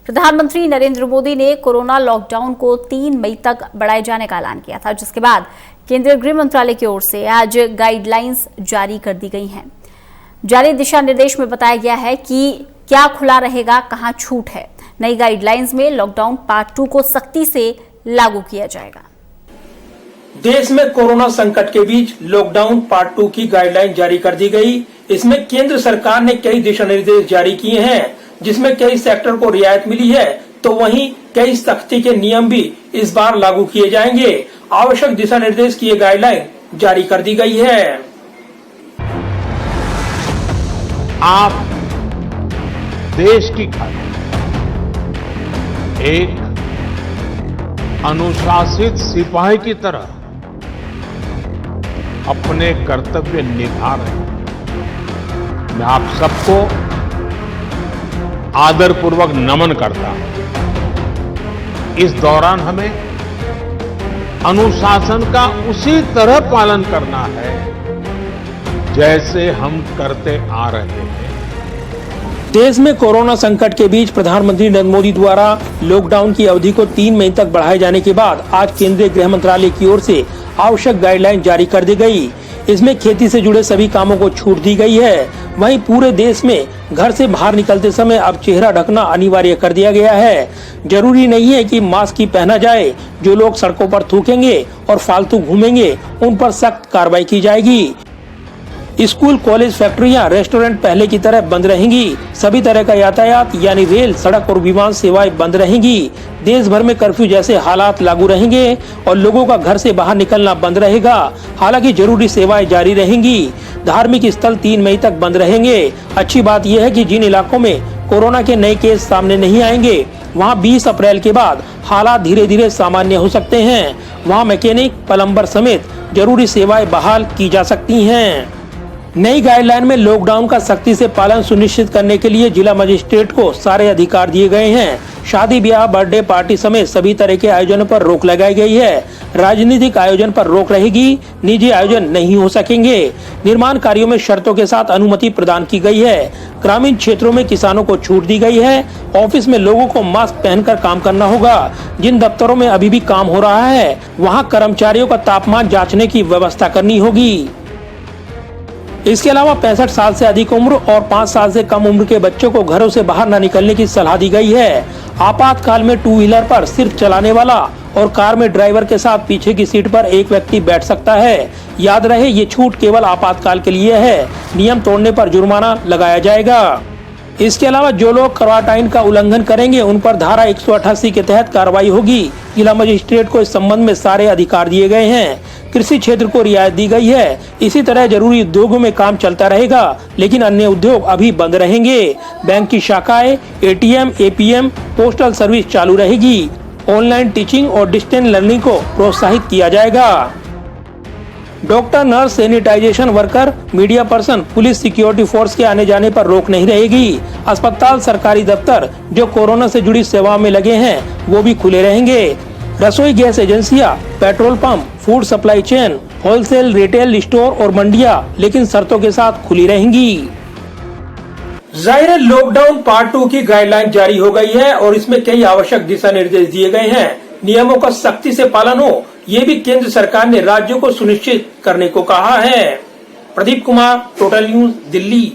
प्रधानमंत्री नरेंद्र मोदी ने corona lockdown को 3 मई तक बढ़ाए जाने का ऐलान किया था, जिसके बाद केंद्रीय गृह मंत्रालय की ओर से आज गाइडलाइंस जारी कर दी गई हैं। जारी दिशा निर्देश में बताया गया है कि क्या खुला रहेगा, कहां छूट है। नई गाइडलाइंस में लॉकडाउन पार्ट 2 को सख्ती से लागू किया जाएगा। देश में कोरोना संकट के बीच लॉकडाउन पार्ट 2 की गाइडलाइन जारी कर दी गई। इसमें केंद्र सरकार ने कई दिशा निर्देश जारी किए हैं, जिसमें कई सेक्टर को रियायत मिली है, तो वहीं कई सख्ती के नियम भी इस बार लागू किए जाएंगे। आवश्यक दिशा निर्देश की ये गाइडलाइन जारी कर दी गई है। आप देश की खातिर एक अनुशासित सिपाही की तरह अपने कर्तव्य निभा रहे हैं। मैं आप सबको आदरपूर्वक नमन करता हूं। इस दौरान हमें अनुशासन का उसी तरह पालन करना है जैसे हम करते आ रहे हैं। देश में कोरोना संकट के बीच प्रधानमंत्री नरेंद्र मोदी द्वारा लॉकडाउन की अवधि को 3 मई तक बढ़ाए जाने के बाद आज केंद्रीय गृह मंत्रालय की ओर से आवश्यक गाइडलाइन जारी कर दी गई। इसमें खेती से जुड़े सभी कामों को छूट दी गई है। वहीं पूरे देश में घर से बाहर निकलते समय अब चेहरा ढकना अनिवार्य कर दिया गया है। जरूरी नहीं है कि मास्क ही पहना जाए। जो लोग सड़कों पर थूकेंगे और फालतू घूमेंगे, उन पर सख्त कार्रवाई की जाएगी। स्कूल, कॉलेज, फैक्ट्रियां, रेस्टोरेंट पहले की तरह बंद रहेंगी। सभी तरह का यातायात यानी रेल, सड़क और विमान सेवाएं बंद रहेंगी। देश भर में कर्फ्यू जैसे हालात लागू रहेंगे और लोगों का घर से बाहर निकलना बंद रहेगा। हालांकि जरूरी सेवाएं जारी रहेंगी। धार्मिक स्थल 3 मई तक बंद रहेंगे। अच्छी बात यह है कि जिन इलाकों में कोरोना के नए केस सामने नहीं आएंगे, वहां 20 अप्रैल के बाद हालात धीरे धीरे सामान्य हो सकते हैं। वहां मैकेनिक, प्लम्बर समेत जरूरी सेवाएं बहाल की जा सकती हैं। नई गाइडलाइन में लॉकडाउन का सख्ती से पालन सुनिश्चित करने के लिए जिला मजिस्ट्रेट को सारे अधिकार दिए गए हैं। शादी ब्याह, बर्थडे पार्टी समेत सभी तरह के आयोजनों पर रोक लगाई गई है। राजनीतिक आयोजन पर रोक रहेगी। निजी आयोजन नहीं हो सकेंगे। निर्माण कार्यों में शर्तों के साथ अनुमति प्रदान की गई है। ग्रामीण क्षेत्रों में किसानों को छूट दी गई है। ऑफिस में लोगों को मास्क पहनकर काम करना होगा। जिन दफ्तरों में अभी भी काम हो रहा है, वहाँ कर्मचारियों का तापमान जाँचने की व्यवस्था करनी होगी। इसके अलावा 65 साल से अधिक उम्र और 5 साल से कम उम्र के बच्चों को घरों से बाहर न निकलने की सलाह दी गई है। आपातकाल में 2 व्हीलर पर सिर्फ चलाने वाला और कार में ड्राइवर के साथ पीछे की सीट पर एक व्यक्ति बैठ सकता है। याद रहे, ये छूट केवल आपातकाल के लिए है। नियम तोड़ने पर जुर्माना लगाया जाएगा। इसके अलावा जो लोग क्वारंटाइन का उल्लंघन करेंगे, उन पर धारा 188 के तहत कार्रवाई होगी। जिला मजिस्ट्रेट को इस संबंध में सारे अधिकार दिए गए हैं। कृषि क्षेत्र को रियायत दी गई है। इसी तरह जरूरी उद्योगों में काम चलता रहेगा, लेकिन अन्य उद्योग अभी बंद रहेंगे। बैंक की शाखाएं, एटीएम, एपीएम, पोस्टल सर्विस चालू रहेगी। ऑनलाइन टीचिंग और डिस्टेंस लर्निंग को प्रोत्साहित किया जाएगा। Doctor, nurse, sanitisation worker, media person, police, security force के आने जाने पर रोक नहीं रहेगी। अस्पताल, सरकारी दफ्तर जो कोरोना से जुड़ी सेवाओं में लगे हैं, वो भी खुले रहेंगे। रसोई गैस एजेंसियां, petrol pump, food supply chain, wholesale, retail store और मंडियां लेकिन शर्तों के साथ खुली रहेंगी। जाहिर है, लॉकडाउन पार्ट 2 की गाइडलाइन जारी हो गई है और इसमें कई आवश्यक दिशा निर्देश दिए गए हैं। नियमों का सख्ती से पालन हो, ये भी केंद्र सरकार ने राज्यों को सुनिश्चित करने को कहा है। Pradeep Kumar, total news, Delhi.